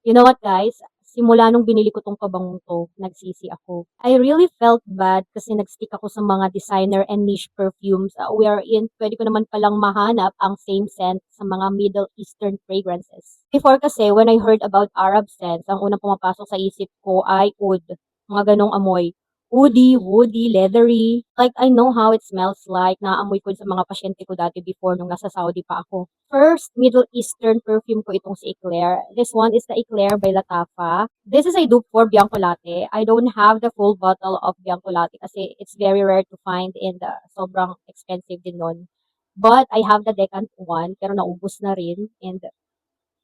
You know what, guys? Simula nung binili ko 'tong pabangong 'to, nagsisi ako. I really felt bad kasi nag-stick ako sa mga designer and niche perfumes, wherein puwede ko naman palang mahanap ang same scent sa mga Middle Eastern fragrances. Before kasi, when I heard about Arab scents, ang unang pumapasok sa isip ko ay oud, mga gano'ng amoy. Woody, woody, leathery. Like, I know how it smells like. Naamoy ko sa mga pasyente ko dati before nung nasa Saudi pa ako. First Middle Eastern perfume ko itong si Eclair. This one is the Eclair by Latafa. This is a dupe for Bianco Latte. I don't have the full bottle of Bianco Latte kasi it's very rare to find in the sobrang expensive din nun. But I have the decant one pero naubos na rin and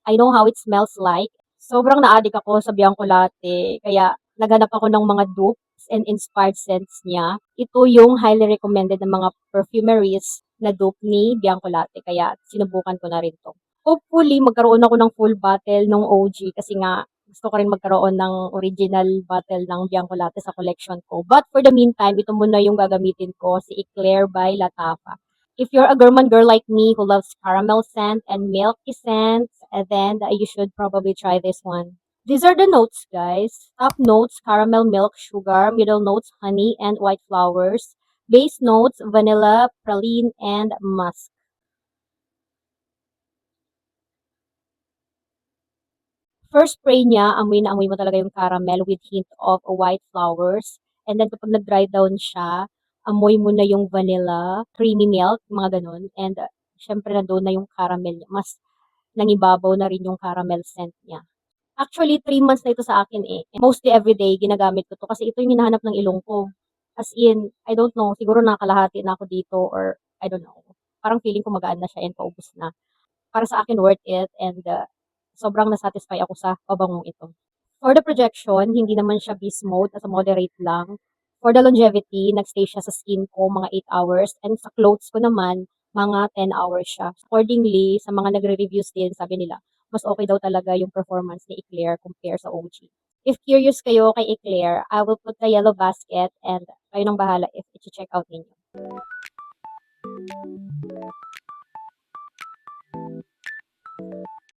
I know how it smells like. Sobrang na-addict ako sa Bianco Latte kaya naghanap ako ng mga dupes and inspired scents niya. Ito yung highly recommended ng mga perfumeries na dupe ni Bianco Latte kaya sinubukan ko na rin 'to. Hopefully magkaroon ako ng full bottle nung OG kasi nga gusto ko rin magkaroon ng original bottle ng Bianco Latte sa collection ko. But for the meantime, ito muna yung gagamitin ko, si Eclair by Latafa. If you're a gourmand girl like me who loves caramel scent and milky scents, then you should probably try this one. These are the notes, guys. Top notes, caramel, milk, sugar. Middle notes, honey and white flowers. Base notes, vanilla, praline, and musk. First spray niya, amoy na amoy mo talaga yung caramel with hint of white flowers. And then kapag nag-dry down siya, amoy mo na yung vanilla, creamy milk, mga ganun. And syempre nandoon na yung caramel niya. Mas nangibabaw na rin yung caramel scent niya. Actually, 3 months na ito sa akin eh. Mostly everyday, ginagamit ko to kasi ito yung hinahanap ng ilong ko. As in, I don't know, siguro nakakalahati na ako dito or I don't know. Parang feeling ko magaan na siya and paubos na. Para sa akin, worth it and sobrang na-satisfy ako sa pabangong ito. For the projection, hindi naman siya beast mode, nasa moderate lang. For the longevity, nagstay siya sa skin ko mga 8 hours and sa clothes ko naman, mga 10 hours siya. Accordingly, sa mga nagre-reviews din, sabi nila, mas okay daw talaga yung performance ni Eclair compare sa OG. If curious kayo kay Eclair, I will put the yellow basket and kayo nang bahala if i-check out ninyo.